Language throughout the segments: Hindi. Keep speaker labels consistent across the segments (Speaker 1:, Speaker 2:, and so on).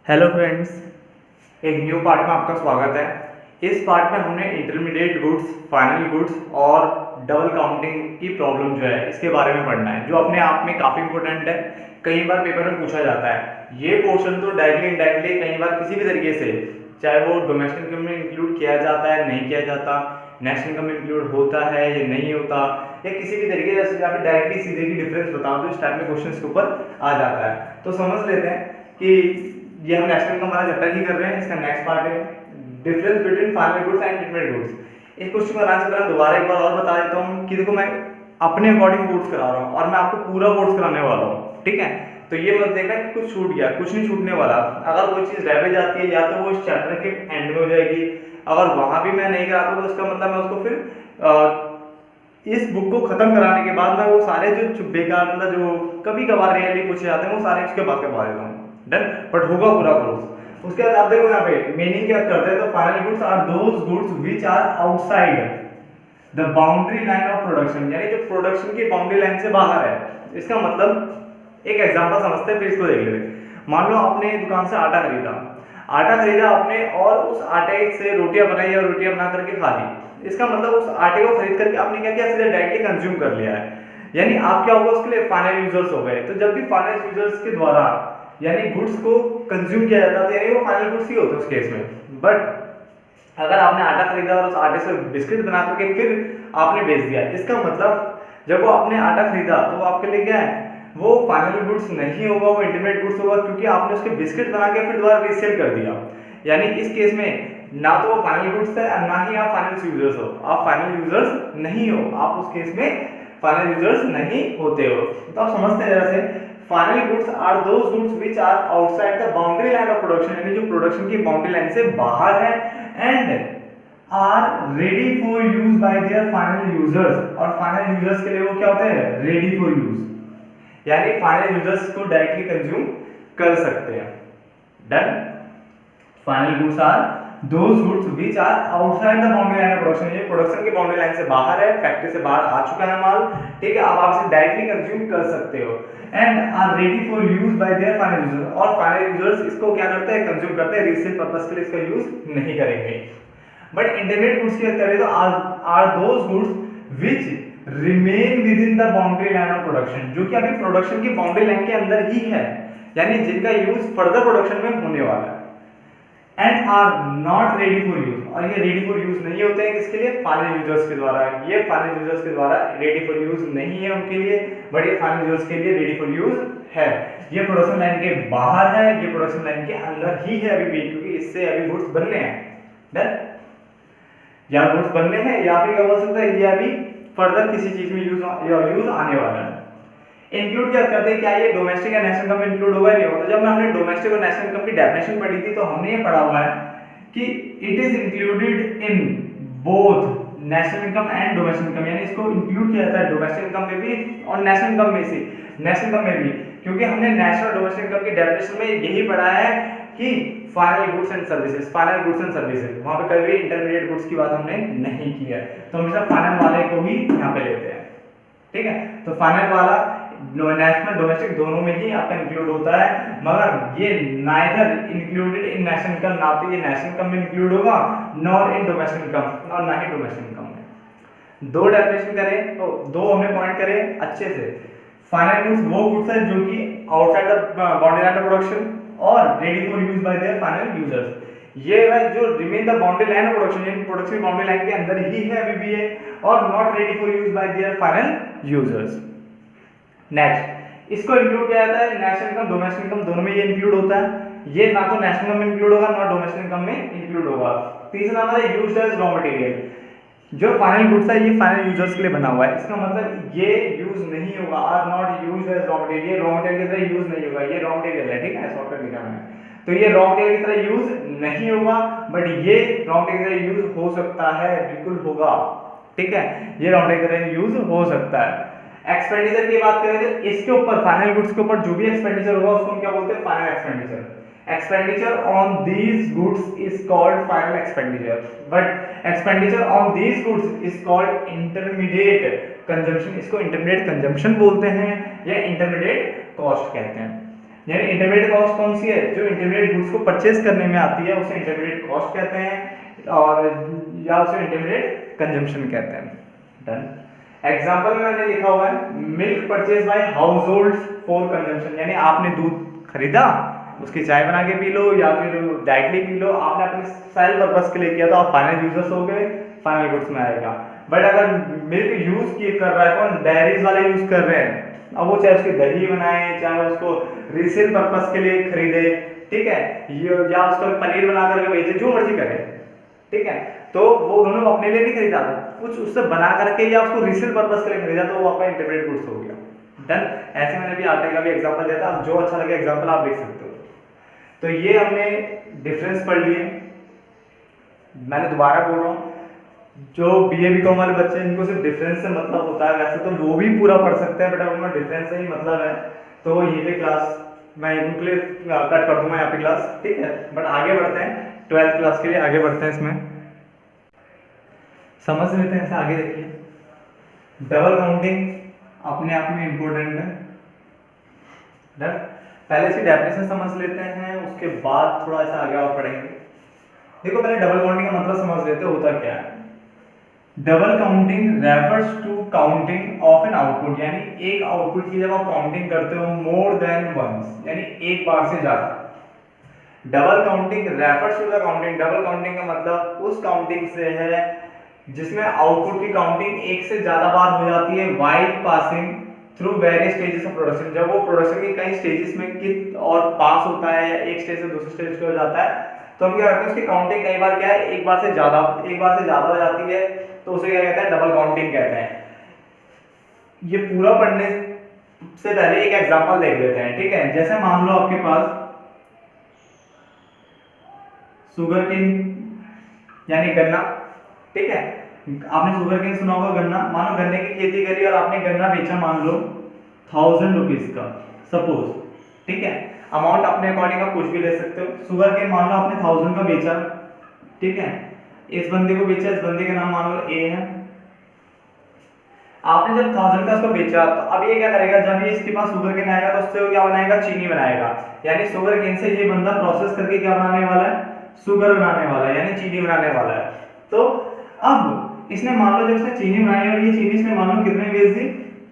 Speaker 1: हेलो फ्रेंड्स, एक न्यू पार्ट में आपका स्वागत है। इस पार्ट में हमने इंटरमीडिएट गुड्स, फाइनल गुड्स और डबल काउंटिंग की प्रॉब्लम जो है इसके बारे में पढ़ना है, जो अपने आप में काफ़ी इंपॉर्टेंट है। कई बार पेपर में पूछा जाता है। ये क्वेश्चन तो डायरेक्टली इनडायरेक्टली कई बार किसी भी तरीके से, चाहे वो डोमेस्टिक इनकम में इंक्लूड किया जाता है नहीं किया जाता, नेशनल इनकम में इंक्लूड होता है या नहीं होता, या किसी भी तरीके से या फिर डायरेक्टली सीधे की डिफरेंस बताओ, तो इस टाइप में क्वेश्चन के ऊपर आ जाता है। तो समझ लेते हैं कि ये हम नेशनल इनकम वाला चैप्टर ही कर रहे हैं। इसका नेक्स्ट पार्ट है difference between final goods and intermediate goods. इस क्वेश्चन को आराम से पहले दोबारा एक बार और बता देता हूँ कि देखो, मैं अपने अकॉर्डिंग कोर्स करा रहा हूँ और मैं आपको पूरा कोर्स कराने वाला हूँ, ठीक है। तो ये मत देखना कि कुछ छूट गया, कुछ नहीं छूटने वाला। अगर कोई चीज़ रह भी जाती है या तो वो इस चैप्टर के एंड में हो जाएगी, अगर वहाँ भी मैं नहीं कराता तो उसका मतलब मैं उसको फिर इस बुक को खत्म कराने के बाद मैं वो सारे जो बेकार मतलब जो कभी कभार रियली पूछे जाते हैं वो सारे उसके बाद करवा देता हूँ, डन। बट होगा पूरा कोर्स। उसके बाद आप देखो यहाँ पे मीनिंग क्या करते हैं। तो final goods are those goods which are outside the boundary line of production, यानी जो प्रोडक्शन की बाउंड्री लाइन से बाहर है। इसका मतलब एक एग्जांपल समझते हैं, फिर इसको देख लेते। मान लो आपने दुकान से आटा खरीदा आपने और उस आटे से रोटियां बनाई और रोटियां बना करके खा ली। इसका मतलब उस आटे को खरीद करके आपने क्या किया, सीधे डायरेक्टली कंज्यूम कर लिया है, यानी आप क्या होगा उसके लिए फाइनल यूजर्स हो गए। तो जब भी फाइनल यूजर्स के द्वारा यानी गुड्स को कंज्यूम किया जाता है, यानी वो फाइनल गुड्स ही होते हैं उस केस में। बट अगर आपने आटा खरीदा और उस आटे से बिस्किट बना करके फिर आपने बेच दिया, इसका मतलब जब वो आपने आटा खरीदा तो वो आपके लिए क्या है, वो फाइनल गुड्स नहीं होगा, वो इंटरमीडिएट गुड्स होगा, क्योंकि आपने उसके बिस्किट बना के फिर दोबारा रीसेल कर दिया। यानी इस केस में ना तो वो फाइनल गुड्स है ना ही आप फाइनल यूजर्स हो। आप फाइनल यूजर्स नहीं हो, आप उस केस में फाइनल यूजर्स नहीं होते हो। तो आप समझते हैं जरा से, final goods are those goods which are outside the boundary line of production, यानी जो प्रोडक्शन की बाउंड्री लाइन से बाहर है, and are ready for use by their final users. और फाइनल यूजर्स के लिए वो क्या होते हैं, रेडी फॉर यूज, यानी फाइनल यूजर्स को डायरेक्टली कंज्यूम कर सकते हैं, done. Final goods are those goods which are outside the boundary line of production, ये प्रोडक्शन की बाउंड्री लाइन से बाहर है, फैक्ट्री से बाहर आ चुका है माल, ठीक है, आप इसे डायरेक्टली कंज्यूम कर सकते हो, and are ready for use by their final users. और फाइनल यूजर्स इसको क्या करते हैं, कंज्यूम करते हैं, रीसेल पर्पस के लिए इसका यूज नहीं करेंगे। बट इंटरमीडिएट गुड्स की बात करें तो are those goods which remain within the boundary line of production, जो कि अभी प्रोडक्शन की बाउंड्री लाइन के अंदर ही है, यानी जिनका यूज फर्दर प्रोडक्शन में होने वाला है, and are not ready for use. और ये रेडी फॉर यूज नहीं होते हैं किसके लिए, फाइनल यूजर्स के द्वारा। ये फाइनल यूजर्स के द्वारा रेडी फॉर यूज नहीं है उनके लिए, बट ये फाइनल यूजर्स के लिए रेडी फॉर यूज है। ये प्रोडक्शन लाइन के बाहर है, ये प्रोडक्शन लाइन के अंदर ही है अभी भी, क्योंकि इससे अभी गुड्स बनने हैं, डन। या गुड्स बनने हैं या फिर क्या बोल सकते हैं, ये अभी फर्दर किसी चीज में यूज आने वाला है। इंक्लूड क्या करते हैं, क्या ये डोमेस्टिक या नेशनल इनकम में इंक्लूड होगा नहीं होगा। तो जब हमने डोमेस्टिक और नेशनल इनकम की डेफिनेशन पढ़ी थी तो हमने ये पढ़ा हुआ है कि it is included in both national income and domestic income, यानी इसको इंक्लूड किया जाता है डोमेस्टिक इनकम में भी और नेशनल इनकम में से, नेशनल इनकम में भी, क्योंकि हमने नेशनल डोमेस्टिक इनकम की डेफिनेशन में यही पढ़ा है कि final goods and services, final goods and services, वहां पे कभी इंटरमीडिएट गुड्स की बात हमने नहीं की है। तो हमेशा फाइनल वाले को ही यहाँ पे लेते हैं, ठीक है। तो फाइनल वाला नेशनल डोमेस्टिक दोनों में ही आपका इंक्लूड होता है, मगर ये neither included in national income, ना तो ये नेशनल इनकम में इंक्लूड होगा नॉर इन डोमेस्टिक इनकम, और ना ही डोमेस्टिक इनकम में। दो डेफिनेशन करें तो दो हमने पॉइंट करे अच्छे से। फाइनल गुड्स वो गुड्स है जो कि outside the boundary line of production और ready for use by their final users. ये है जो remain the boundary line of production, यानी प्रोडक्शन बाउंड्री लाइन के अंदर ही है अभी भी है, और not ready for use by their final users. Next, इसको इंक्लूड किया जाता है नेशनल इनकम डोमेस्टिक इनकम दोनों में ये इंक्लूड होता है। ये ना तो नेशनल इनकम में इंक्लूड होगा ना डोमेस्टिक इनकम में इंक्लूड होगा। तीसरा नंबर है यूज्ड एज रॉ मटेरियल। जो फाइनल गुड्स है ये फाइनल यूजर्स के लिए बना हुआ है, इसका मतलब ये यूज नहीं होगा, are not used as raw material, raw material की तरह यूज नहीं होगा। ये रॉ मटेरियल है, ठीक है, शॉर्टकट लिखा मैंने, तो ये रॉ मटेरियल की तरह यूज नहीं होगा, बट ये रॉ मटेरियल की तरह यूज हो सकता है, बिल्कुल होगा, ठीक है, ये रॉ मटेरियल की तरह यूज हो सकता है। एक्सपेंडिचर की बात करें तो इसके ऊपर फाइनल गुड्स के ऊपर जो भी एक्सपेंडिचर होगा उसको हम क्या बोलते हैं, final expenditure. Expenditure on these goods is called final expenditure, but expenditure on these goods is called intermediate consumption। इसको intermediate consumption बोलते हैं या intermediate cost कहते हैं। यानी इंटरमीडिएट कॉस्ट कौन सी है, जो इंटरमीडिएट गुड्स को परचेज करने में आती है उसे इंटरमीडिएट कॉस्ट कहते हैं, और या उसे इंटरमीडिएट कंजम्पशन कहते हैं। डन। एग्जांपल में मैंने लिखा हुआ है milk purchase by households for consumption, यानी आपने दूध खरीदा, उसकी चाय बना के पी लो या फिर डायरेक्टली पी लो, आपने अपने सेल पर्पस के लिए किया तो आप फाइनल यूजर्स हो गए, फाइनल गुड्स में आएगा। बट अगर मिल्क यूज कर रहा है कौन, डेयरीज वाले यूज कर रहे हैं, अब वो चाहे उसकी दही बनाए, चाहे उसको रीसेल पर्पस के लिए खरीदे, ठीक है, या उसको पनीर बना करके बेचे, जो मर्जी करे, ठीक है, तो वो उन्होंने अपने लिए नहीं खरीदा, कुछ उससे बना करके या उसको रीसेल पर्पस के लिए खरीदा, तो वो आपका इंटरमीडिएट गुड्स हो गया। डन। ऐसे मैंने भी आटे का भी एग्जांपल दिया था, जो अच्छा लगे एग्जांपल आप देख सकते हो। तो ये हमने डिफरेंस पढ़ लिए। मैंने दोबारा बोल रहा हूँ, जो बीए बीकॉम वाले बच्चे इनको सिर्फ डिफरेंस से मतलब होता है, वैसे तो वो भी पूरा पढ़ सकते हैं, बट अगर उनका डिफरेंस से ही मतलब है तो ये पे क्लास मैं इनके लिए कट कर दूंगा यहाँ पे क्लास, ठीक है। बट आगे बढ़ते हैं 12th क्लास के लिए, आगे बढ़ते हैं, इसमें समझ लेते हैं। ऐसे आगे देखिए, डबल काउंटिंग अपने आप में इम्पोर्टेंट है। पहले इसकी डेफिनेशन समझ लेते हैं, उसके बाद थोड़ा सा आगे और पढ़ेंगे। देखो पहले डबल काउंटिंग का मतलब समझ लेते हैं, होता क्या है। Double counting refers to counting of an output, यानी एक आउटपुट की जब आप काउंटिंग करते हो मोर देन वंस, यानी एक बार से ज्यादा। Double counting refers to the counting, double counting का मतलब उस काउंटिंग से है जिसमें आउटपुट की काउंटिंग एक से ज्यादा बार हो जाती है while passing through various stages of production, जब वो प्रोडक्शन के कई स्टेजेस में और पास होता है या एक स्टेज से दूसरे स्टेज पे हो जाता है, तो हम क्या करते हैं उसकी काउंटिंग कई बार क्या है, एक बार से ज्यादा हो जाती है, तो उसे क्या कहते हैं, डबल काउंटिंग कहते हैं। ये पूरा पढ़ने से पहले एक एग्जांपल देख लेते हैं, ठीक है। जैसे मान लो आपके पास शुगर केन यानी गन्ना, ठीक है, आपने शुगर केन सुना होगा, गन्ना, मानो गन्ने की खेती करी और आपने गन्ना बेचा मान लो 1000 रुपीज का सपोज, ठीक है। अमाउंट अपने अकॉर्डिंग आप कुछ भी ले सकते हो। शुगर केन मान लो आपने 1000 का बेचा, ठीक है, इस बंदे को बेचा, इस बंदे का नाम मान लो ए है। आपने जब 1000 का उसको बेचा, तो अब ये क्या करेगा, जब ये इसके पास शुगर केन आएगा तो उससे वो क्या बनाएगा, चीनी बनाएगा, यानी शुगर केन से ये बंदा प्रोसेस करके क्या बनाने वाला है, शुगर बनाने वाला है, यानी चीनी बनाने वाला है। तो अब इसने मान लो जब इसने चीनी बनाई और ये चीनी इसने मान लो कितने बेच दी,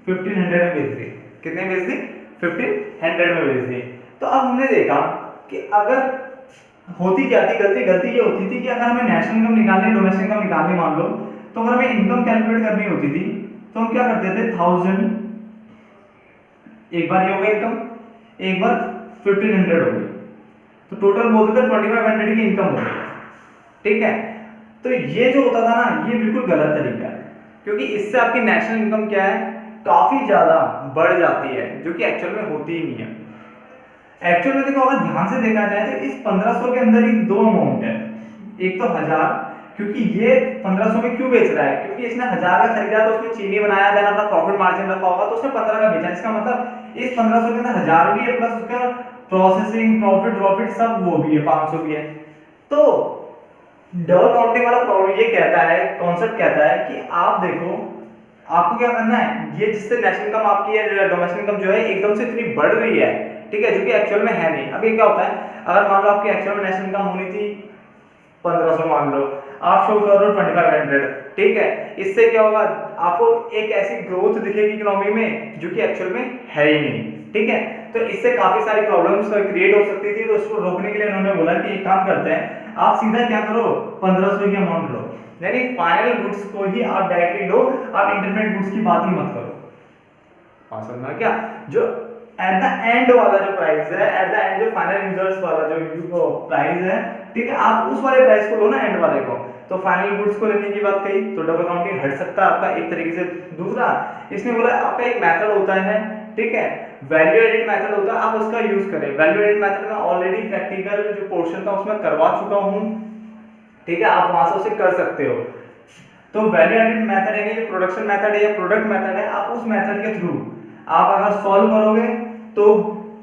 Speaker 1: 1500 में बेच दी, कितने बेच दी, 1500 में बेच दी। तो अब हमने देखा कि अगर होती क्या थी गलती ये होती थी कि अगर हमें नेशनल इनकम निकालनी, डोमेस्टिक इनकम निकालनी मान लो, तो अगर हमें इनकम कैलकुलेट करनी होती थी तो हम क्या करते थे, 1000 एक बार ये हो गई इनकम, एक बार 1500 हो गई, तो टोटल बोलते थे 2500 की इनकम हो गई, ठीक है। तो ये जो होता था ना, ये बिल्कुल गलत तरीका है, क्योंकि इससे आपकी नेशनल इनकम क्या है, काफी ज्यादा बढ़ जाती है, जो कि एक्चुअल में होती ही नहीं है। एक्चुअल में देखो अगर ध्यान से देखा जाए तो इस 1500 के अंदर ही दो अमाउंट है, एक तो 1000, क्योंकि ये 1500 में क्यों बेच रहा है, क्योंकि इसने 1000 का खरीदा तो उसमें चीनी बनाया, देन अपना प्रॉफिट मार्जिन रखा होगा, तो उसने 15 का बेचा, इसका मतलब इस 1500 के अंदर 1000 भी है प्लस उसका प्रोसेसिंग प्रॉफिट सब वो भी है, 500 भी है। तो डबल काउंटिंग वाला प्रॉब्लम ये कहता है, कॉन्सेप्ट कहता है कि आप देखो आपको क्या करना है, ये जिससे नेशनल इनकम आपकी है, डोमेस्टिक इनकम जो है एकदम से इतनी बढ़ रही है, ठीक है, जो कि एक्चुअल में है नहीं। अब ये क्या होता है, अगर मान लो आपकी एक्चुअल में नेशनल इनकम होनी थी 1500, मान लो आप शो कर रहे हो 2500, ठीक है, इससे क्या होगा, आपको एक ऐसी ग्रोथ दिखेगी इकोनॉमी में जो कि एक्चुअल में है ही नहीं, ठीक है। तो इससे काफी सारी प्रॉब्लम्स क्रिएट हो सकती थी, तो उसको रोकने के लिए उन्होंने बोला कि एक काम करते हैं, आप सीधा क्या करो, 1500 की अमाउंट लो, यानी फाइनल गुड्स को ही आप डायरेक्टली लो, आप इंटरमीडिएट गुड्स की बात ही मत करो। पास समझना क्या, जो एट द एंड वाला जो प्राइस है, एट द एंड जो फाइनल यूजर्स वाला जो प्राइस है, ठीक है, आप उस वाले प्राइस को लो ना, एंड वाले को। तो फाइनल गुड्स को लेने की बात कही तो डबल काउंटिंग हट सकता है आपका एक तरीके से। दूसरा इसने बोला आपका एक मेथड होता है, ठीक है, वैल्यू एडेड मेथड होता है, आप उसका यूज करें। वैल्यू एडेड मेथड में ऑलरेडी प्रैक्टिकल जो पोर्शन था उसमें करवा चुका हूं, ठीक है, आप वहां से उसे कर सकते हो। तो वैल्यू एडेड मेथड यानी जो प्रोडक्शन मेथड है या प्रोडक्ट मेथड है, आप उस मेथड के थ्रू आप अगर सॉल्व करोगे तो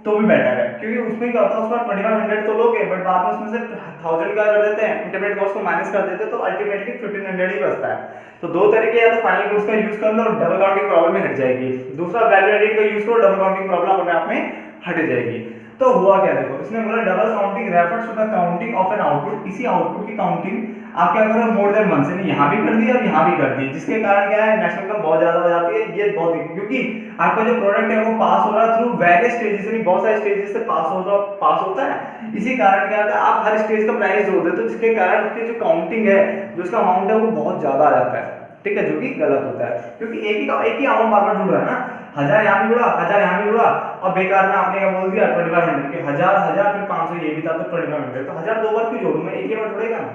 Speaker 1: भी बेटर है, क्योंकि उसमें क्या होता है, उसमें 2500 तो लोगे, बट बाद में उसमें से 1000 का कर देते हैं, इंटरमीडिएट कॉस्ट को माइनस कर देते हैं, तो अल्टीमेटली 1500 ही बचता है। तो दो तरीके, या तो फाइनल गुड्स का यूज कर लो, डबल काउंटिंग प्रॉब्लम में हट जाएगी। दूसरा वैल्यू एडेड का यूज करो, डबल काउंटिंग प्रॉब्लम अपने आप में हट जाएगी। तो हुआ क्या, देखो इसने बोला double counting refers to the counting of an output, किसी आउटपुट की काउंटिंग आप क्या करो मोर देन वन से, यहाँ भी कर दी और यहाँ भी कर दी, जिसके कारण क्या है नेशनल इनकम बहुत ज्यादा हो जाती है। ये बहुत, क्योंकि आपका जो प्रोडक्ट है वो पास हो रहा है थ्रू वेरियस स्टेजेस, यानी बहुत सारे स्टेजेस से पास होता है। इसी कारण क्या होता है आप हर स्टेज का प्राइस जोड़ देते हो, जिसके कारण उसकी जो काउंटिंग है, जो उसका अमाउंट है वो बहुत ज्यादा आ जाता है, ठीक है, जो कि गलत होता है, क्योंकि एक ही अमाउंट बार बार जुड़ रहा है ना, 1000 यहाँ भी जुड़ा, 1000 यहाँ भी जुड़ा, और बेकार में आपने क्या बोल दिया 2500 के 1000 फिर 500 ये भी था तो 2500, तो 1000 दो बार क्यों जोड़ूं मैं, एक ही बार जुड़ेगा ना,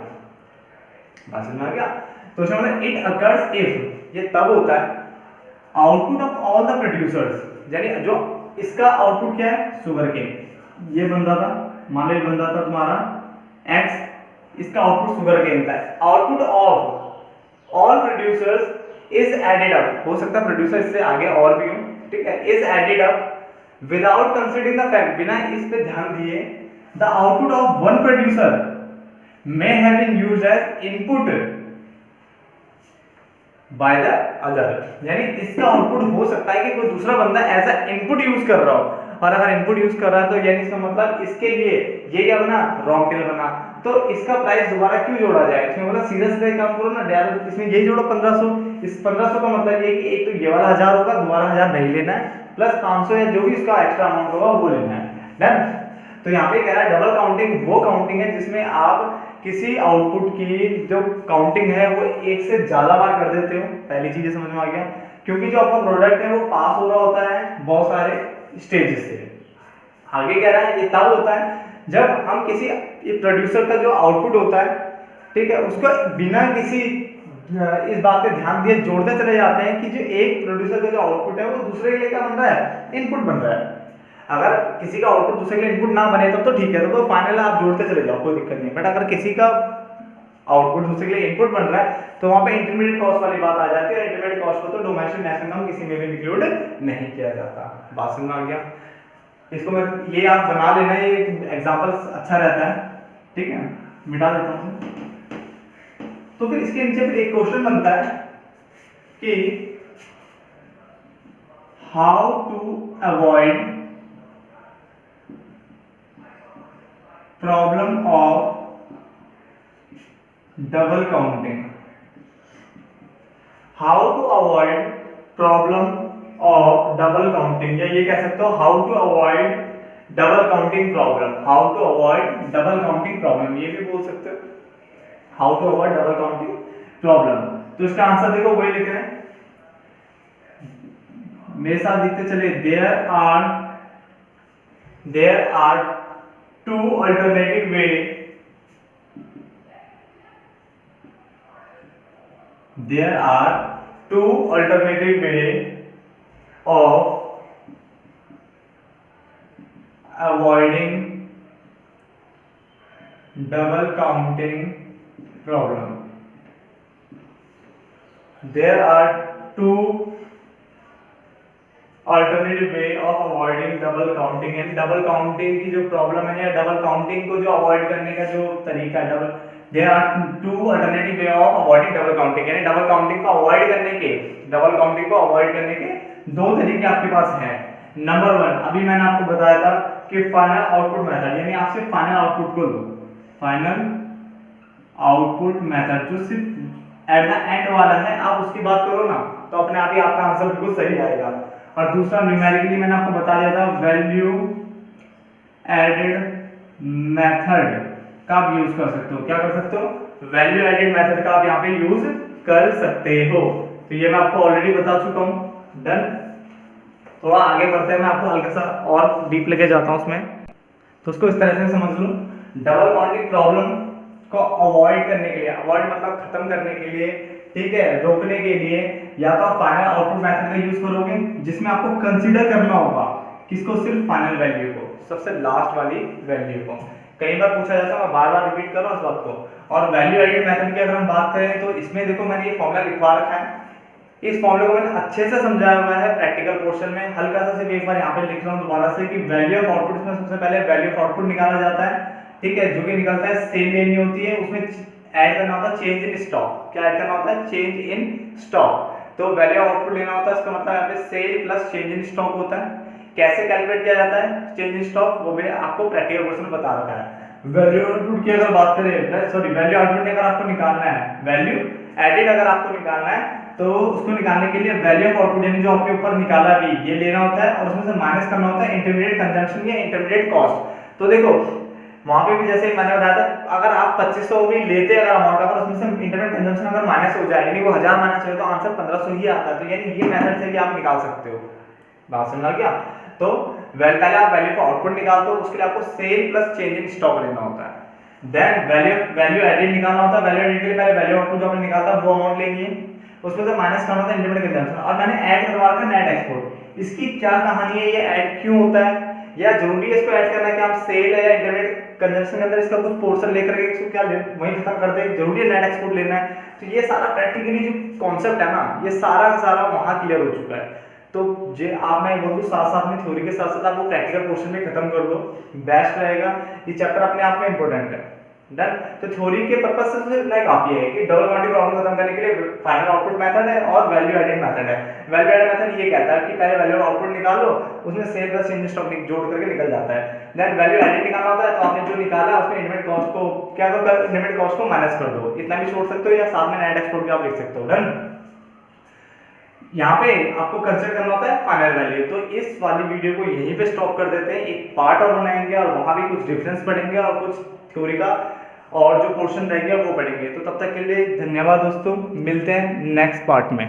Speaker 1: बात समझ में आ गया। तो उसमें इट अकर्स इफ, ये तब होता है output of all the producers, यानी जो इसका आउटपुट क्या है शुगर केन, ये बंदा था, मान लो ये बंदा था तुम्हारा एक्स, इसका आउटपुट शुगर केन था, output of all producers is added up, हो सकता है प्रोड्यूसर इससे आगे और भी हो, ठीक है, is added up without considering the fact, बिना इस पे ध्यान दिए, the output of one producer may have been used as input by the other, यानी इसका आउटपुट हो सकता है कि कोई दूसरा बंदा ऐसा इनपुट यूज कर रहा हो, और अगर इनपुट यूज कर रहा है तो यानी इसका मतलब इसके लिए ये क्या बना, रॉ मटेरियल बना, तो इसका प्राइस दोबारा क्यों जोड़ा जाए, इसमें मतलब सीधा सीधा काम करो ना डायरेक्ट, इसमें ये जोड़ो 1500, इस 1500 का मतलब ये कि एक तो ये वाला 1000 होगा, दोबारा 1000 नहीं लेना है, प्लस 500 या जो भी इसका एक्स्ट्रा अमाउंट होगा वो लेना है, डन। तो यहाँ पे कह रहा है डबल काउंटिंग वो काउंटिंग है जिसमें आप किसी आउटपुट की जो काउंटिंग है वो एक से ज्यादा बार कर देते हो, पहली चीज समझ में आ गया, क्योंकि जो आपका प्रोडक्ट है वो पास हो रहा होता है बहुत सारे स्टेजेस से। आगे कह रहा है ये तब होता है जब हम किसी प्रोड्यूसर का जो आउटपुट होता है, ठीक है, उसको बिना किसी इस बात पे ध्यान दिए जोड़ते चले जाते हैं कि जो एक प्रोड्यूसर का जो आउटपुट है वो दूसरे के लिए क्या बन रहा है, इनपुट बन रहा है। अगर किसी का आउटपुट दूसरे के लिए इनपुट ना बने तब तो ठीक है, तो फाइनल आप जोड़ते चले जाओ, कोई दिक्कत नहीं, बट अगर किसी का आउटपुट दूसरे के लिए इनपुट बन रहा है तो वहां पे इंटरमीडिएट कॉस्ट वाली बात आ जाती है, इंटरमीडिएट कॉस्ट को तो डोमेस्टिक नेशनल इनकम किसी में भी इंक्लूड नहीं किया जाता। बात समझ में आ गया, इसको मैं ये आप बना लेना, ये एग्जांपल अच्छा रहता है, ठीक है, मिटा देता हूं। तो फिर इसके नीचे फिर एक क्वेश्चन बनता है कि how to avoid problem of double counting, how to avoid problem of double counting, या ये कह सकते हो how to avoid double counting problem, how to avoid double counting problem, ये भी बोल सकते हो, how to avoid double counting problem. तो इसका आंसर देखो वही लिख रहे हैं, मेरे साथ लिखते चले, there are two alternative way, there are two alternative way of avoiding double counting problem, there are two alternative way of avoiding double counting, यानी डबल काउंटिंग की जो प्रॉब्लम है या डबल काउंटिंग को जो अवॉइड करने का जो तरीका है, there are two alternative way of avoiding double counting, यानी डबल काउंटिंग को अवॉइड करने के दो तरीके आपके पास हैं। नंबर 1, अभी मैंने आपको बताया था कि फाइनल आउटपुट मेथड, यानी आप सिर्फ फाइनल आउटपुट को लो, फाइनल आउटपुट मेथड जो सिर्फ एट द एंड वाला है, आप उसकी बात करो ना तो अपने आप ही आपका आंसर बिल्कुल सही आएगा। और दूसरा न्यूमेरिकली मैंने आपको बता दिया था, वैल्यू एडेड मेथड का आप यूज कर सकते हो, क्या कर सकते हो, वैल्यू एडेड मेथड का आप यहाँ पे यूज कर सकते हो। तो ये मैं आपको ऑलरेडी बता चुका हूँ, डन। थोड़ा आगे बढ़ते हैं, मैं आपको हल्का सा और डीप लेके जाता हूँ उसमें, तो उसको इस तरह से समझ लो, डबल काउंटिंग प्रॉब्लम को अवॉइड करने के लिए, अवॉइड मतलब खत्म करने के लिए, ठीक है, रोकने के लिए, या तो आप फाइनल आउटपुट मेथड का यूज करोगे जिसमें आपको कंसीडर करना होगा किसको, सिर्फ फाइनल वैल्यू को, सबसे लास्ट वाली वैल्यू को। कई बार पूछा जाता है, मैं बार बार रिपीट कर रहा हूं इस बात को। और वैल्यू एडेड मेथड की अगर हम बात करें तो इसमें देखो मैंने ये फॉर्मूला लिखवा रखा है, इस फॉर्मूले को मैंने अच्छे से समझाया हुआ है प्रैक्टिकल पोर्शन में, हल्का सा सिर्फ एक बार यहाँ पे लिख रहा हूँ दोबारा से कि वैल्यू ऑफ आउटपुट में सबसे पहले वैल्यू ऑफ आउटपुट निकाला जाता है, ठीक है, जो कि निकलता है सेल लेनी होती है, उसमें ऐड करना होता है चेंज इन स्टॉक, क्या ऐड करना होता है, चेंज इन स्टॉक। तो वैल्यू ऑफ आउटपुट लेना होता है, इसका मतलब यहाँ पे sale plus change in stock होता है। कैसे कैलकुलेट किया जाता है चेंज इन स्टॉक, वो भी आपको प्रैक्टिकल क्वेश्चन बता रखा है। वैल्यू आउटपुट की अगर बात करें, सॉरी वैल्यू आउटपुट अगर आपको निकालना है, वैल्यू एडेड अगर आपको निकालना है तो उसको निकालने के लिए वैल्यू ऑफ आउटपुट यानी जो आपने ऊपर निकाला अभी ये लेना होता है और उसमें से माइनस करना होता है इंटरमीडिएट कंजम्पशन या इंटरमीडिएट कॉस्ट। तो देखो वहां पे भी जैसे मैंने बताया था, अगर आप 2500 भी लेते अगर अमाउंट, अगर उसमें से इंटरमीडिएट कंजम्पशन अगर माइनस हो जाए यानी वो 1000 माइनस हो तो आंसर 1500 ही आता है। तो यानी ये मेथड से भी आप निकाल सकते हो। बात समझ आ गया? तो पहले आप वैल्यू का आउटपुट निकालते हो, उसके लिए आपको sale plus change in stock लेना होता है। देन वैल्यू एडेड निकालना होता है। वैल्यू एडेड के लिए पहले वैल्यू आउटपुट जो आपने निकाला था वो अमाउंट लेनी है, उसमें से माइनस करना होता है इंटरमीडिएट कंजम्पशन। और मैंने ऐड करवा रखा नेट एक्सपोर्ट। इसकी क्या कहानी है, ये ऐड क्यों होता है या जरूरी है इसको ऐड करना कि आप सेल है या इंटरमीडिएट कंजम्पशन के अंदर इसका कुछ पोर्शन लेकर के इसको क्या वहीं खत्म कर दे, जरूरी है नेट एक्सपोर्ट लेना है। तो ये सारा प्रैक्टिकली जो कॉन्सेप्ट है ना, ये सारा का सारा वहां क्लियर हो चुका है। तो जे आप मैं बोलूँ साथ साथ में थ्योरी के साथ साथ आप वो प्रैक्टिकल पोर्शन में खत्म कर दो, बेस्ट रहेगा। ये चैप्टर अपने आप में इंपॉर्टेंट है। डन। तो थ्योरी के पर्पस से इतना काफी है कि डबल काउंटिंग प्रॉब्लम खत्म करने के लिए फाइनल आउटपुट मेथड है और वैल्यू एडेड मेथड है। वैल्यू एडेड मेथड ये कहता है कि पहले वैल्यू आउटपुट निकाल लो, उसमें sale plus change in stock जोड़ करके निकल जाता है। देन वैल्यू एडेड निकालना होता है, तो आपने जो निकाला उसमें इनवेंट कॉस्ट को क्या करो, इनवेंट कॉस्ट को माइनस कर दो। इतना भी छोड़ सकते हो या साथ में नेट एक्सपोर्ट भी आप लिख सकते हो। डन। यहाँ पे आपको कंसिडर करना होता है फाइनल वैल्यू। तो इस वाली वीडियो को यहीं पे स्टॉप कर देते हैं, एक पार्ट और बनाएंगे और वहां भी कुछ डिफरेंस पढ़ेंगे और कुछ थ्योरी का और जो पोर्शन रहेंगे वो पढ़ेंगे। तो तब तक के लिए धन्यवाद दोस्तों, मिलते हैं नेक्स्ट पार्ट में।